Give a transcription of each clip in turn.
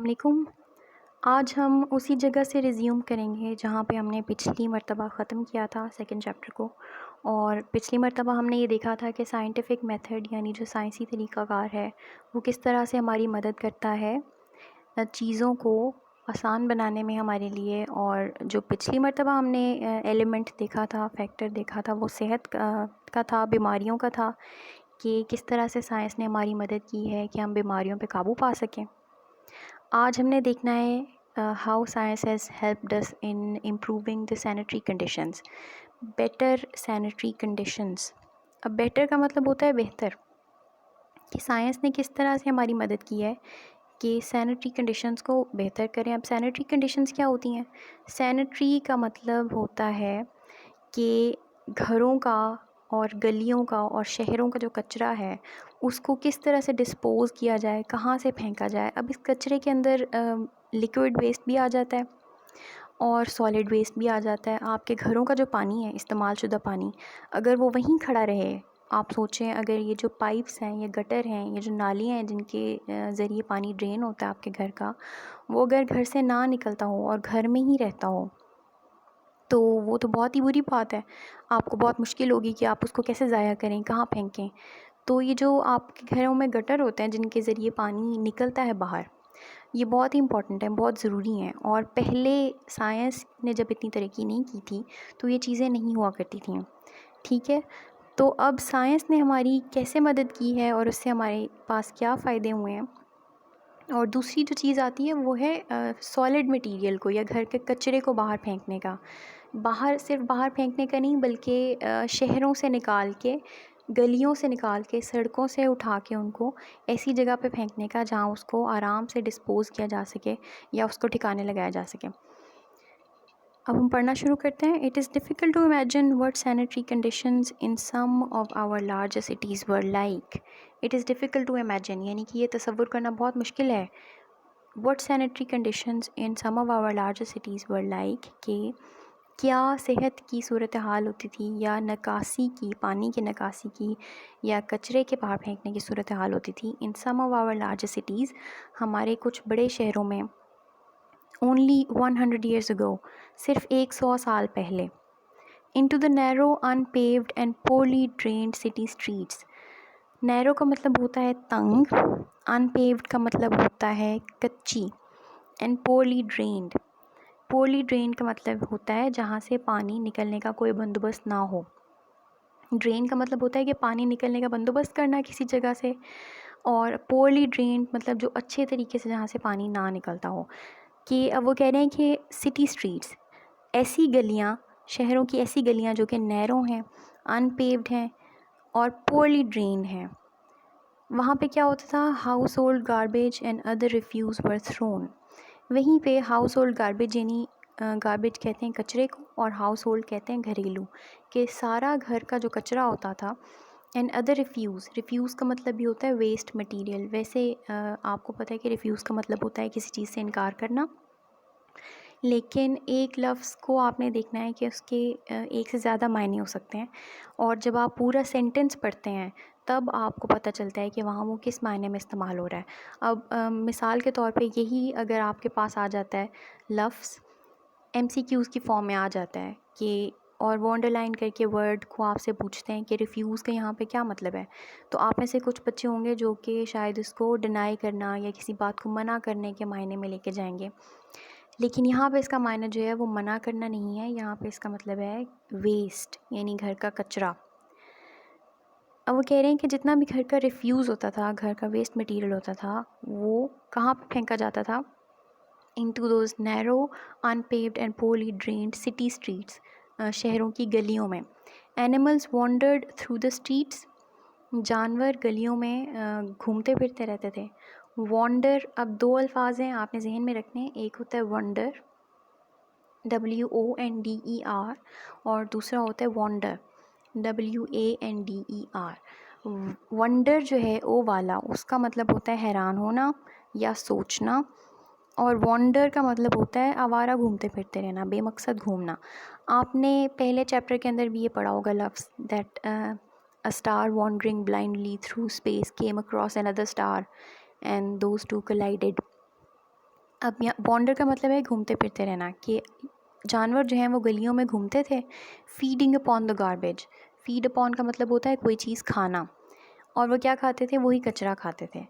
علیکم۔ آج ہم اسی جگہ سے ریزیوم کریں گے جہاں پہ ہم نے پچھلی مرتبہ ختم کیا تھا سیکنڈ چیپٹر کو، اور پچھلی مرتبہ ہم نے یہ دیکھا تھا کہ سائنٹیفک میتھڈ یعنی جو سائنسی طریقہ کار ہے وہ کس طرح سے ہماری مدد کرتا ہے چیزوں کو آسان بنانے میں ہمارے لیے۔ اور جو پچھلی مرتبہ ہم نے ایلیمنٹ دیکھا تھا، فیکٹر دیکھا تھا، وہ صحت کا تھا، بیماریوں کا تھا، کہ کس طرح سے سائنس نے ہماری مدد کی ہے کہ ہم بیماریوں پہ قابو پا سکیں۔ آج ہم نے دیکھنا ہے how science has helped us in improving the sanitary conditions, better sanitary conditions. اب بیٹر کا مطلب ہوتا ہے بہتر، کہ سائنس نے کس طرح سے ہماری مدد کی ہے کہ سینیٹری کنڈیشنز کو بہتر کریں۔ اب سینیٹری کنڈیشنز کیا ہوتی ہیں؟ سینیٹری کا مطلب ہوتا ہے کہ گھروں کا اور گلیوں کا اور شہروں کا جو کچرا ہے اس کو کس طرح سے ڈسپوز کیا جائے، کہاں سے پھینکا جائے۔ اب اس کچرے کے اندر لیکوڈ ویسٹ بھی آ جاتا ہے اور سالڈ ویسٹ بھی آ جاتا ہے۔ آپ کے گھروں کا جو پانی ہے، استعمال شدہ پانی، اگر وہ وہیں کھڑا رہے، آپ سوچیں اگر یہ جو پائپس ہیں، یہ گٹر ہیں، یہ جو نالیاں ہیں جن کے ذریعے پانی ڈرین ہوتا ہے آپ کے گھر کا، وہ اگر گھر سے نہ نکلتا ہو اور گھر میں ہی رہتا ہو تو وہ تو بہت ہی بری بات ہے۔ آپ کو بہت مشکل ہوگی کہ آپ اس کو کیسے ضائع کریں، کہاں پھینکیں۔ تو یہ جو آپ کے گھروں میں گٹر ہوتے ہیں جن کے ذریعے پانی نکلتا ہے باہر، یہ بہت ہی امپورٹنٹ ہیں، بہت ضروری ہیں۔ اور پہلے سائنس نے جب اتنی ترقی نہیں کی تھی تو یہ چیزیں نہیں ہوا کرتی تھیں، ٹھیک ہے۔ تو اب سائنس نے ہماری کیسے مدد کی ہے اور اس سے ہمارے پاس کیا فائدے ہوئے ہیں۔ اور دوسری جو چیز آتی ہے وہ ہے سالڈ مٹیریل کو یا گھر کے کچرے کو باہر پھینکنے کا۔ باہر صرف باہر پھینکنے کا نہیں بلکہ شہروں سے نکال کے، گلیوں سے نکال کے، سڑکوں سے اٹھا کے ان کو ایسی جگہ پہ پھینکنے کا جہاں اس کو آرام سے ڈسپوز کیا جا سکے یا اس کو ٹھکانے لگایا جا سکے۔ اب ہم پڑھنا شروع کرتے ہیں۔ It is difficult to imagine what sanitary conditions in some of our large cities were like. It is difficult to imagine یعنی کہ یہ تصور کرنا بہت مشکل ہے۔ What sanitary conditions in some of our large cities were like, کہ کیا صحت کی صورتحال ہوتی تھی یا نکاسی کی، پانی کی نکاسی کی یا کچرے کے باہر پھینکنے کی صورتحال ہوتی تھی ان some of our large cities, ہمارے کچھ بڑے شہروں میں، only 100 years ago، صرف 100 سال پہلے۔ into the narrow unpaved and poorly drained city streets۔ نیرو کا مطلب ہوتا ہے تنگ، unpaved کا مطلب ہوتا ہے کچی، and poorly drained، poorly drain کا مطلب ہوتا ہے جہاں سے پانی نکلنے کا کوئی بندوبست نہ ہو۔ ڈرین کا مطلب ہوتا ہے کہ پانی نکلنے کا بندوبست کرنا کسی جگہ سے، اور پورلی ڈرین مطلب جو اچھے طریقے سے جہاں سے پانی نہ نکلتا ہو۔ کہ اب وہ کہہ رہے ہیں کہ سٹی اسٹریٹس، ایسی گلیاں، شہروں کی ایسی گلیاں جو کہ نیرو ہیں، ان پیوڈ ہیں اور پورلی ڈرینڈ ہیں۔ وہاں پہ کیا ہوتا تھا؟ Household garbage and other refuse were thrown. وہیں پہ ہاؤس ہولڈ گاربیج یعنی گاربیج کہتے ہیں کچرے کو، اور ہاؤس ہولڈ کہتے ہیں گھریلو، کہ سارا گھر کا جو کچرا ہوتا تھا، اینڈ ادر ریفیوز، ریفیوز کا مطلب بھی ہوتا ہے ویسٹ مٹیریل۔ ویسے آپ کو پتہ ہے کہ ریفیوز کا مطلب ہوتا ہے کسی چیز سے انکار کرنا، لیکن ایک لفظ کو آپ نے دیکھنا ہے کہ اس کے ایک سے زیادہ معنی ہو سکتے ہیں، اور جب آپ پورا سینٹنس پڑھتے ہیں تب آپ کو پتہ چلتا ہے کہ وہاں وہ کس معنی میں استعمال ہو رہا ہے۔ اب مثال کے طور پہ یہی اگر آپ کے پاس آ جاتا ہے لفظ ایم سی کیوز کی فارم میں آ جاتا ہے کہ، اور وہ انڈر لائن کر کے ورڈ کو آپ سے پوچھتے ہیں کہ ریفیوز کا یہاں پہ کیا مطلب ہے، تو آپ میں سے کچھ بچے ہوں گے جو کہ شاید اس کو ڈینائی کرنا یا کسی بات کو منع کرنے کے معنی میں لے کے جائیں گے، لیکن یہاں پہ اس کا معنی جو ہے وہ منع کرنا نہیں ہے، یہاں پہ اس کا مطلب ہے ویسٹ، یعنی گھر کا کچرا۔ اب وہ کہہ رہے ہیں کہ جتنا بھی گھر کا ریفیوز ہوتا تھا، گھر کا ویسٹ مٹیریل ہوتا تھا، وہ کہاں پہ پھینکا جاتا تھا؟ into those narrow unpaved and poorly drained city streets، شہروں کی گلیوں میں۔ animals wandered through the streets، جانور گلیوں میں گھومتے پھرتے رہتے تھے۔ wander، اب دو الفاظ ہیں آپ نے ذہن میں رکھنے، ایک ہوتا ہے wonder WONDER، اور دوسرا ہوتا ہے wander WANDER۔ ونڈر جو ہے او والا، اس کا مطلب ہوتا ہے حیران ہونا یا سوچنا، اور وانڈر کا مطلب ہوتا ہے آوارہ گھومتے پھرتے رہنا، بے مقصد گھومنا۔ آپ نے پہلے چیپٹر کے اندر بھی یہ پڑھا ہوگا لفظ that a star wandering blindly through space came across another star and those two collided۔ اب یہاں وانڈر کا مطلب ہے گھومتے پھرتے رہنا، کہ جانور جو ہیں وہ گلیوں میں گھومتے تھے. Feeding upon the garbage, feed upon کا مطلب ہوتا ہے کوئی چیز کھانا، اور وہ کیا کھاتے تھے؟ وہی کچرا کھاتے تھے.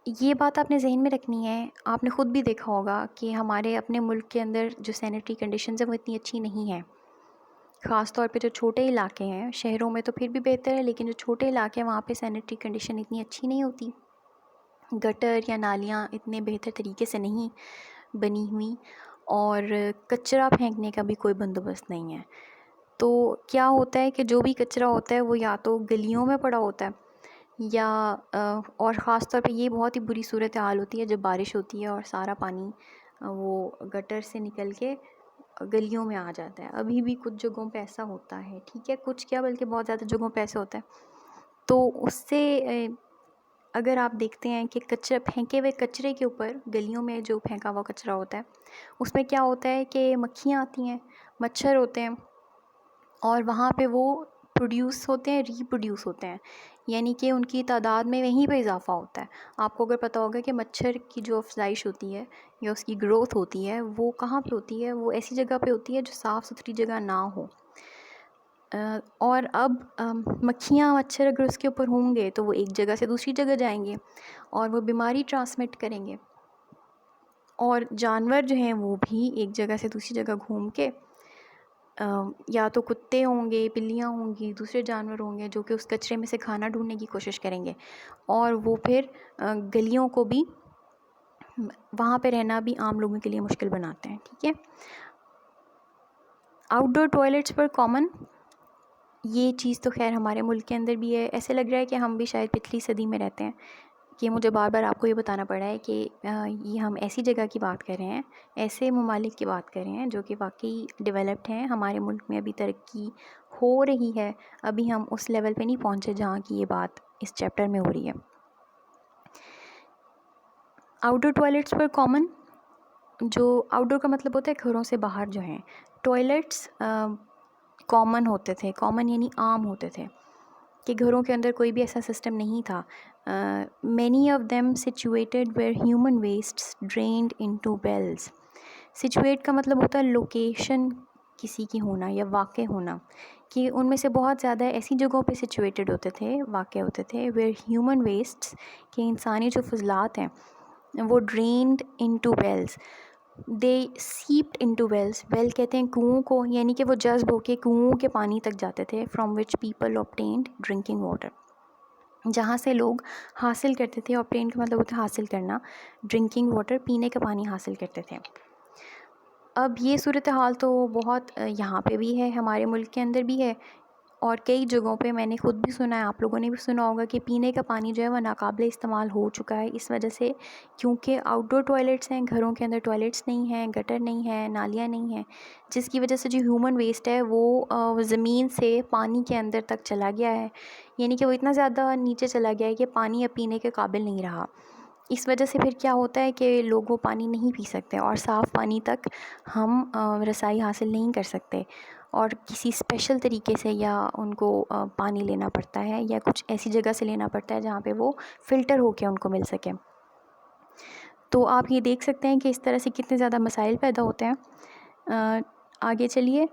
یہ بات آپ نے ذہن میں رکھنی ہے. آپ نے خود بھی دیکھا ہوگا کہ ہمارے اپنے ملک کے اندر جو سینیٹری کنڈیشنز ہیں وہ اتنی اچھی نہیں ہیں. خاص طور پہ جو چھوٹے علاقے ہیں، شہروں میں تو پھر بھی بہتر ہے، لیکن جو چھوٹے علاقے ہیں وہاں پہ سینیٹری کنڈیشن اتنی اچھی نہیں ہوتی. گٹر یا نالیاں اتنے بہتر طریقے سے نہیں بنی ہوئی، اور کچرا پھینکنے کا بھی کوئی بندوبست نہیں ہے. تو کیا ہوتا ہے کہ جو بھی کچرا ہوتا ہے وہ یا تو گلیوں میں پڑا ہوتا ہے، یا اور خاص طور پہ یہ بہت ہی بری صورتحال ہوتی ہے جب بارش ہوتی ہے اور سارا پانی وہ گٹر سے نکل کے گلیوں میں آ جاتا ہے. ابھی بھی کچھ جگہوں پہ ایسا ہوتا ہے، ٹھیک ہے، کچھ کیا بلکہ بہت زیادہ جگہوں پہ ایسا ہوتا ہے. تو اس سے اگر آپ دیکھتے ہیں کہ کچرا پھینکے ہوئے کچرے کے اوپر گلیوں میں جو پھینکا ہوا کچرا ہوتا ہے اس میں کیا ہوتا ہے کہ مکھیاں آتی ہیں، مچھر ہوتے ہیں، اور وہاں پہ وہ پروڈیوس ہوتے ہیں، ری پروڈیوس ہوتے ہیں، یعنی کہ ان کی تعداد میں وہیں پہ اضافہ ہوتا ہے. آپ کو اگر پتہ ہوگا کہ مچھر کی جو افزائش ہوتی ہے یا اس کی گروتھ ہوتی ہے وہ کہاں پہ ہوتی ہے؟ وہ ایسی جگہ پہ ہوتی ہے جو صاف ستھری جگہ نہ ہو. اور اب مکھیاں مچھر اگر اس کے اوپر ہوں گے تو وہ ایک جگہ سے دوسری جگہ جائیں گے اور وہ بیماری ٹرانسمٹ کریں گے. اور جانور جو ہیں وہ بھی ایک جگہ سے دوسری جگہ گھوم کے یا تو کتے ہوں گے، بلیاں ہوں گی، دوسرے جانور ہوں گے جو کہ اس کچرے میں سے کھانا ڈھونڈنے کی کوشش کریں گے، اور وہ پھر گلیوں کو بھی، وہاں پہ رہنا بھی عام لوگوں کے لیے مشکل بناتے ہیں. ٹھیک ہے. آؤٹ ڈور ٹوائلٹس پر کامن، یہ چیز تو خیر ہمارے ملک کے اندر بھی ہے. ایسے لگ رہا ہے کہ ہم بھی شاید پچھلی صدی میں رہتے ہیں کہ مجھے بار بار آپ کو یہ بتانا پڑا ہے کہ یہ ہم ایسی جگہ کی بات کر رہے ہیں، ایسے ممالک کی بات کر رہے ہیں جو کہ واقعی ڈیولپڈ ہیں. ہمارے ملک میں ابھی ترقی ہو رہی ہے، ابھی ہم اس لیول پہ نہیں پہنچے جہاں کی یہ بات اس چیپٹر میں ہو رہی ہے. آؤٹ ڈور ٹوائلٹس پر کامن، جو آؤٹ ڈور کا مطلب ہوتا ہے گھروں سے باہر جو ہیں ٹوائلٹس کامن ہوتے تھے. کامن یعنی عام ہوتے تھے، کہ گھروں کے اندر کوئی بھی ایسا سسٹم نہیں تھا. Many of them situated where human wastes drained into wells. Situate کا مطلب ہوتا ہے لوکیشن کسی کی ہونا یا واقع ہونا، کہ ان میں سے بہت زیادہ ایسی جگہوں پہ سچویٹڈ ہوتے تھے، واقع ہوتے تھے، ویئر ہیومن ویسٹس، کہ انسانی جو فضلات ہیں وہ ڈرینڈ انٹو ویلز. دے سیپڈ انٹو ویلز. ویل کہتے ہیں کنوؤں کو، یعنی کہ وہ جذب ہو کے کنوؤں کے پانی تک جاتے تھے. From which people obtained drinking water, جہاں سے لوگ حاصل کرتے تھے. obtain کا مطلب ہوتا ہے حاصل کرنا، ڈرنکنگ واٹر پینے کا پانی حاصل کرتے تھے. اب یہ صورتحال تو بہت یہاں پہ بھی ہے، ہمارے ملک کے اندر بھی ہے، اور کئی جگہوں پہ میں نے خود بھی سنا ہے، آپ لوگوں نے بھی سنا ہوگا کہ پینے کا پانی جو ہے وہ ناقابل استعمال ہو چکا ہے اس وجہ سے، کیونکہ آؤٹ ڈور ٹوائلٹس ہیں، گھروں کے اندر ٹوائلٹس نہیں ہیں، گٹر نہیں ہے، نالیاں نہیں ہیں، جس کی وجہ سے جو ہیومن ویسٹ ہے وہ زمین سے پانی کے اندر تک چلا گیا ہے. یعنی کہ وہ اتنا زیادہ نیچے چلا گیا ہے کہ پانی اب پینے کے قابل نہیں رہا. اس وجہ سے پھر کیا ہوتا ہے کہ لوگ وہ پانی نہیں پی سکتے، اور صاف پانی تک ہم رسائی حاصل نہیں کر سکتے، اور کسی اسپیشل طریقے سے یا ان کو پانی لینا پڑتا ہے، یا کچھ ایسی جگہ سے لینا پڑتا ہے جہاں پہ وہ فلٹر ہو کے ان کو مل سکے. تو آپ یہ دیکھ سکتے ہیں کہ اس طرح سے کتنے زیادہ مسائل پیدا ہوتے ہیں. آگے چلیے.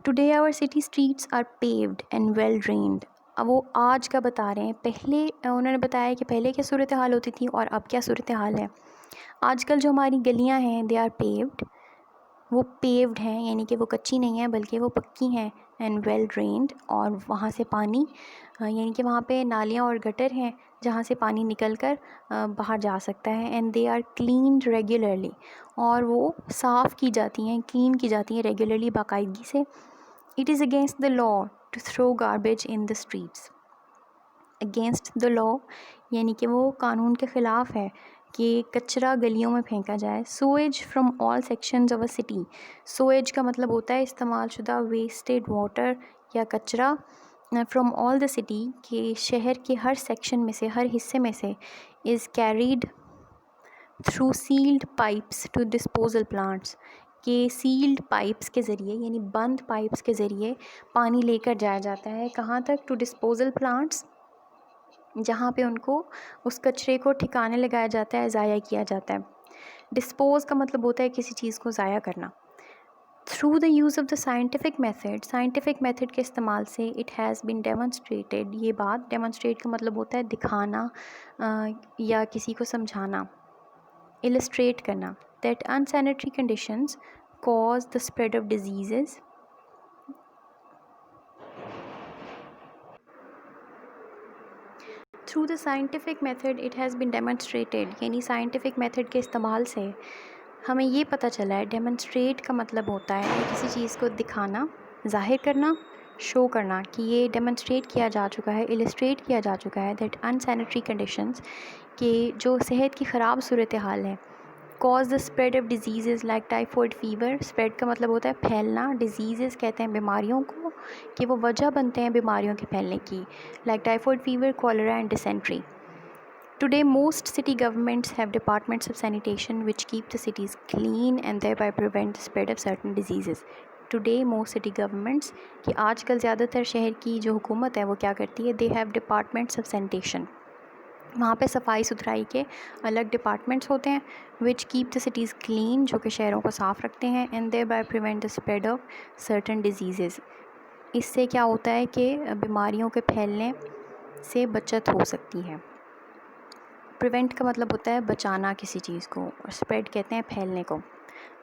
Today our city streets are paved and well drained. اب وہ آج کا بتا رہے ہیں، پہلے انہوں نے بتایا کہ پہلے کیا صورتحال ہوتی تھی اور اب کیا صورتحال ہے. آج کل جو ہماری گلیاں ہیں دے آر پیوڈ، وہ پیوڈ ہیں، یعنی کہ وہ کچی نہیں ہیں بلکہ وہ پکی ہیں. اینڈ ویل ڈرینڈ، اور وہاں سے پانی، یعنی کہ وہاں پہ نالیاں اور گٹر ہیں جہاں سے پانی نکل کر باہر جا سکتا ہے. And they are cleaned regularly, اور وہ صاف کی جاتی ہیں، کلین کی جاتی ہیں ریگولرلی، باقاعدگی سے. It is against the law to throw garbage in the streets. Against the law یعنی کہ وہ قانون کے خلاف ہے کہ کچرا گلیوں میں پھینکا جائے. Sewage from all sections of a city. Sewage کا مطلب ہوتا ہے استعمال شدہ ویسٹڈ واٹر یا کچرا فرام آل دا سٹی، کہ شہر کے ہر سیکشن میں سے، ہر حصے میں سے، is carried through sealed pipes to disposal plants, کہ سیلڈ پائپس کے ذریعے، یعنی بند پائپس کے ذریعے پانی لے کر جایا جاتا ہے. کہاں تک؟ ٹو ڈسپوزل پلانٹس، جہاں پہ ان کو اس کچرے کو ٹھکانے لگایا جاتا ہے، ضائع کیا جاتا ہے. ڈسپوز کا مطلب ہوتا ہے کسی چیز کو ضائع کرنا. Through the use of the scientific method, scientific method کے استعمال سے اٹ ہیز بین ڈیمونسٹریٹیڈ، یہ بات ڈیمونسٹریٹ کا مطلب ہوتا ہے دکھانا یا کسی کو سمجھانا، illustrate کرنا، that unsanitary conditions cause the spread of diseases. Through the scientific method it has been demonstrated، یعنی scientific method کے استعمال سے ہمیں یہ پتہ چلا ہے. ڈیمونسٹریٹ کا مطلب ہوتا ہے کسی چیز کو دکھانا، ظاہر کرنا، شو کرنا کہ یہ ڈیمونسٹریٹ کیا جا چکا ہے، السٹریٹ کیا جا چکا ہے دیٹ انسینیٹری کنڈیشنز، کہ جو صحت کی خراب صورتحال ہے، cause the spread of diseases like typhoid fever. Spread کا مطلب ہوتا ہے پھیلنا، ڈیزیزز کہتے ہیں بیماریوں کو کہ وہ وجہ بنتے ہیں بیماریوں کے پھیلنے کی، like typhoid fever, cholera and dysentery. Today, most city governments have departments of sanitation which keep the cities clean and thereby prevent the spread of certain diseases. Today, most city governments، کہ آج کل زیادہ تر شہر کی جو حکومت ہے وہ کیا کرتی ہے، they have departments of sanitation. وہاں پہ صفائی ستھرائی کے الگ ڈپارٹمنٹس ہوتے ہیں which keep the cities clean، جو کہ شہروں کو صاف رکھتے ہیں and thereby prevent the spread of certain diseases. اس سے کیا ہوتا ہے کہ بیماریوں کے پھیلنے سے بچت ہو سکتی ہے. پریونٹ کا مطلب ہوتا ہے بچانا کسی چیز کو، اور اسپریڈ کہتے ہیں پھیلنے کو.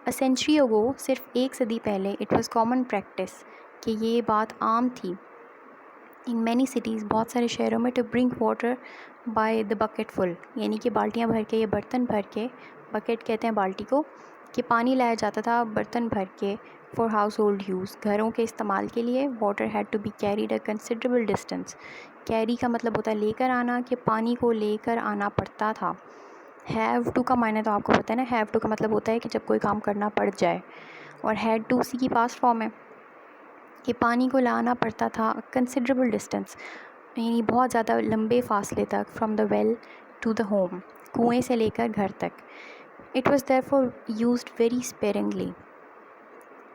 A century ago، صرف ایک صدی پہلے it was common practice، کہ یہ بات عام تھی in many cities، بہت سارے شہروں میں to bring water by the bucket full، یعنی کہ بالٹیاں بھر کے یا برتن بھر کے، بکٹ کہتے ہیں بالٹی کو، کہ پانی لایا جاتا تھا برتن بھر کے for household use، گھروں کے استعمال کے لیے. water had to be carried a considerable distance، carry کا مطلب ہوتا ہے لے کر آنا، کہ پانی کو لے کر آنا پڑتا تھا. ہیو ٹو کا معنی تو آپ کو پتہ ہے نا، ہیو ٹو کا مطلب ہوتا ہے کہ جب کوئی کام کرنا پڑ جائے، اور ہیڈ ٹو اسی کی پاسٹ فارم ہے کہ پانی کو لانا پڑتا تھا کنسیڈریبل ڈسٹینس، یعنی بہت زیادہ لمبے فاصلے تک، from the well to the home, کنویں سے لے کر گھر تک. It was therefore used very sparingly,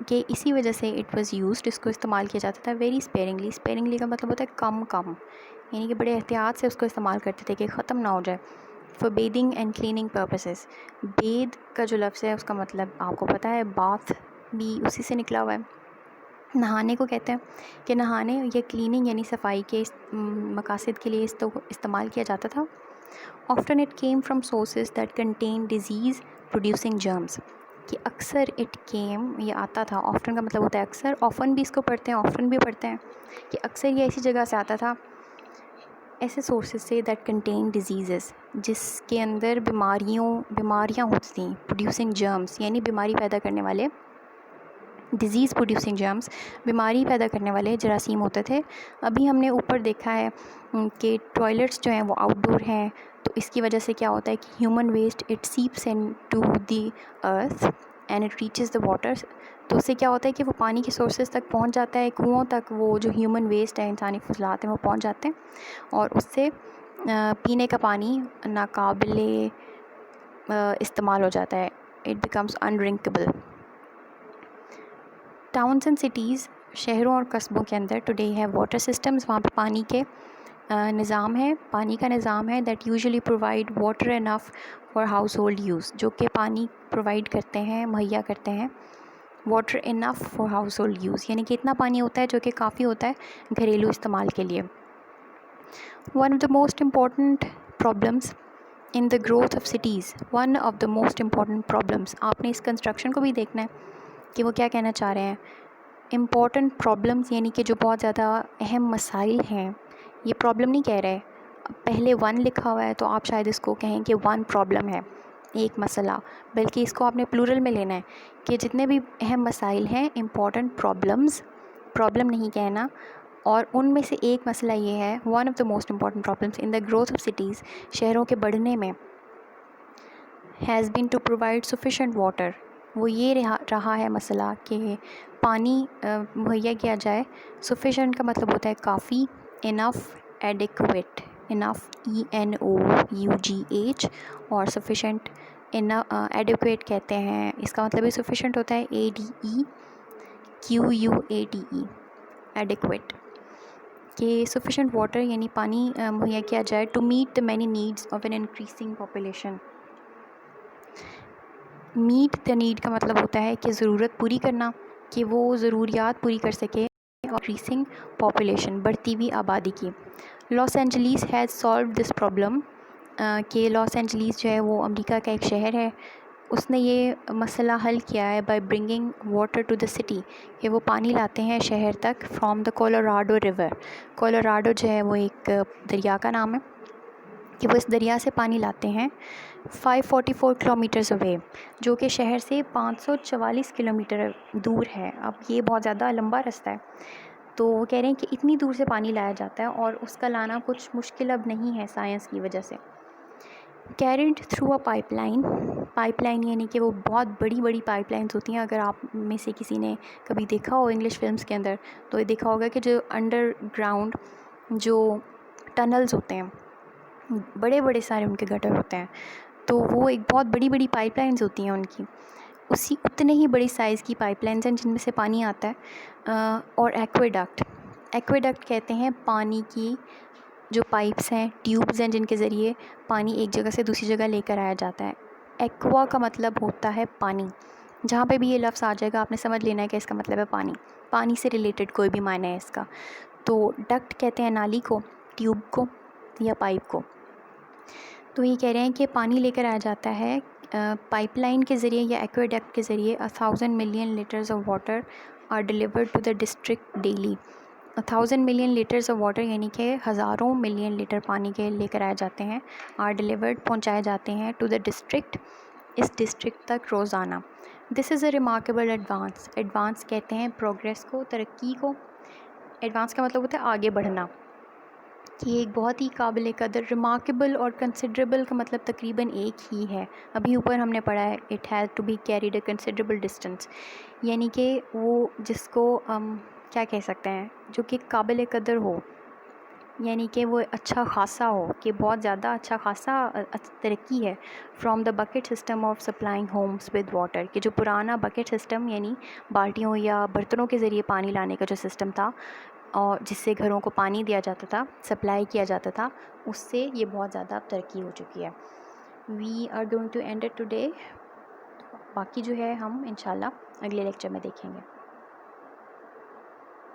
کہ اسی وجہ سے اٹ واز یوزڈ، اس کو استعمال کیا جاتا تھا ویری اسپیرنگلی. اسپیرنگلی کا مطلب ہوتا ہے کم کم، یعنی کہ بڑے احتیاط سے اس کو استعمال کرتے تھے کہ ختم نہ ہو جائے. For Beijing and cleaning purposes, بید کا جو لفظ ہے اس کا مطلب آپ کو پتہ ہے باتھ بھی اسی سے نکلا ہوا ہے، نہانے کو کہتے ہیں، کہ نہانے یا کلیننگ یعنی صفائی کے مقاصد کے لیے استعمال کیا جاتا تھا. Often it came from sources that contain disease producing germs, کہ اکثر اٹ کیم یہ آتا تھا. آفٹن کا مطلب ہوتا ہے اکثر، آفن بھی اس کو پڑھتے ہیں، آفٹن بھی پڑھتے ہیں، کہ اکثر یہ ایسی جگہ سے آتا تھا، ایسے سورسز سے دیٹ کنٹین ڈیزیزز، جس کے اندر بیماریاں ہوتی تھیں. پروڈیوسنگ جرمز یعنی بیماری پیدا کرنے والے، ڈیزیز پروڈیوسنگ جرمز بیماری پیدا کرنے والے جراثیم ہوتے تھے. ابھی ہم نے اوپر دیکھا ہے کہ ٹوائلٹس جو ہیں وہ آؤٹ ڈور ہیں، تو اس کی وجہ سے کیا ہوتا ہے کہ human waste it seeps into the earth and it reaches the water. تو اس سے کیا ہوتا ہے کہ وہ پانی کے سورسز تک پہنچ جاتا ہے، کنوؤں تک وہ جو ہیومن ویسٹ ہے، انسانی فضلات ہیں، وہ پہنچ جاتے ہیں، اور اس سے پینے کا پانی ناقابل استعمال ہو جاتا ہے. It becomes undrinkable. Towns and cities, شہروں اور قصبوں کے اندر ٹوڈے ہے واٹر سسٹمز، وہاں پہ پانی کے نظام ہے، پانی کا نظام ہے that usually provide water enough for house hold use, جو کہ پانی پرووائڈ کرتے ہیں، مہیا کرتے ہیں water enough for house hold use, یعنی کہ اتنا پانی ہوتا ہے جو کہ کافی ہوتا ہے گھریلو استعمال کے لیے. One of the most important problems in the growth of cities, one of the most important problems, آپ نے اس کنسٹرکشن کو بھی دیکھنا ہے کہ وہ کیا کہنا چاہ رہے ہیں. امپورٹنٹ پرابلمس یعنی کہ جو بہت زیادہ اہم مسائل ہیں، یہ پرابلم نہیں کہہ رہے، پہلے ون لکھا ہوا ہے تو آپ شاید اس کو کہیں کہ ون پرابلم ہے، ایک مسئلہ، بلکہ اس کو آپ نے پلورل میں لینا ہے کہ جتنے بھی اہم مسائل ہیں امپورٹنٹ پرابلمس، پرابلم نہیں کہنا. اور ان میں سے ایک مسئلہ یہ ہے، one of the most important problems in the growth of cities, شہروں کے بڑھنے میں، has been to provide sufficient water, وہ یہ رہا ہے مسئلہ کہ پانی مہیا کیا جائے. سفیشینٹ کا مطلب ہوتا ہے کافی، انف ایڈیکویٹ، انف ENOUGH، اور سفیشینٹ ایڈیکویٹ کہتے ہیں، اس کا مطلب بھی سفیشینٹ ہوتا ہے ADEQUATE، ایڈیکویٹ، کہ سفیشینٹ واٹر یعنی پانی مہیا کیا جائے to meet the many needs of an increasing population. Meet the need کا مطلب ہوتا ہے کہ ضرورت پوری کرنا، کہ وہ ضروریات پوری کر سکے، اور انکریزنگ پاپولیشن، بڑھتی ہوئی آبادی کی۔ لاس اینجلیس ہیز سالو دس پرابلم، کہ لاس اینجلیس جو ہے وہ امریکہ کا ایک شہر ہے، اس نے یہ مسئلہ حل کیا ہے by bringing water to the city, کہ وہ پانی لاتے ہیں شہر تک from the Colorado River. Colorado جو ہے وہ ایک دریا کا نام ہے، کہ وہ اس دریا سے پانی لاتے ہیں 544 کلومیٹرز اوے، جو کہ شہر سے 544 کلومیٹر دور ہے۔ اب یہ بہت زیادہ لمبا رستہ ہے، تو وہ کہہ رہے ہیں کہ اتنی دور سے پانی لایا جاتا ہے اور اس کا لانا کچھ مشکل اب نہیں ہے سائنس کی وجہ سے۔ Carried through a pipe line, pipe line یعنی کہ وہ بہت بڑی بڑی پائپ لائنس ہوتی ہیں۔ اگر آپ میں سے کسی نے کبھی دیکھا ہو انگلش فلمز کے اندر، تو یہ دیکھا ہوگا کہ جو انڈر گراؤنڈ جو ٹنلز ہوتے ہیں، بڑے بڑے سارے ان کے گٹر ہوتے ہیں، تو وہ ایک بہت بڑی بڑی پائپ لائنز ہوتی ہیں ان کی، اسی اتنے ہی بڑی سائز کی پائپ لائنز ہیں جن میں سے پانی آتا ہے۔ اور ایکویڈکٹ، ایکویڈکٹ کہتے ہیں پانی کی جو پائپس ہیں، ٹیوبز ہیں جن کے ذریعے پانی ایک جگہ سے دوسری جگہ لے کر آیا جاتا ہے۔ ایکوا کا مطلب ہوتا ہے پانی، جہاں پہ بھی یہ لفظ آ جائے گا آپ نے سمجھ لینا ہے کہ اس کا مطلب ہے پانی، پانی سے ریلیٹڈ کوئی بھی معنی ہے اس کا۔ تو ڈکٹ کہتے ہیں نالی کو، ٹیوب کو یا پائپ کو۔ تو یہ کہہ رہے ہیں کہ پانی لے کر آیا جاتا ہے پائپ لائن کے ذریعے یا ایکویڈکٹ کے ذریعے۔ 1000 million litres of water are delivered to the district daily. 1000 million litres of water یعنی کہ ہزاروں ملین لیٹر پانی کے لے کر آئے جاتے ہیں، آر ڈیلیورڈ پہنچائے جاتے ہیں، ٹو دا ڈسٹرکٹ اس ڈسٹرکٹ تک روزانہ۔ This is a remarkable advance, advance کہتے ہیں پروگریس کو، ترقی کو۔ ایڈوانس کا مطلب ہوتا ہے آگے بڑھنا، کہ یہ ایک بہت ہی قابل قدر، ریمارکیبل اور کنسیڈریبل کا مطلب تقریباً ایک ہی ہے۔ ابھی اوپر ہم نے پڑھا ہے it has to be carried a considerable distance, یعنی کہ وہ جس کو کیا کہہ سکتے ہیں، جو کہ قابل قدر ہو، یعنی کہ وہ اچھا خاصا ہو، کہ بہت زیادہ اچھا خاصا ترقی ہے۔ From the bucket system of supplying homes with water, کہ جو پرانا بکٹ سسٹم یعنی بالٹیوں یا برتنوں کے ذریعے پانی لانے کا جو سسٹم تھا، اور جس سے گھروں کو پانی دیا جاتا تھا، سپلائی کیا جاتا تھا، اس سے یہ بہت زیادہ ترقی ہو چکی ہے۔ We are going to end it today, باقی جو ہے ہم انشاءاللہ اگلے لیکچر میں دیکھیں گے۔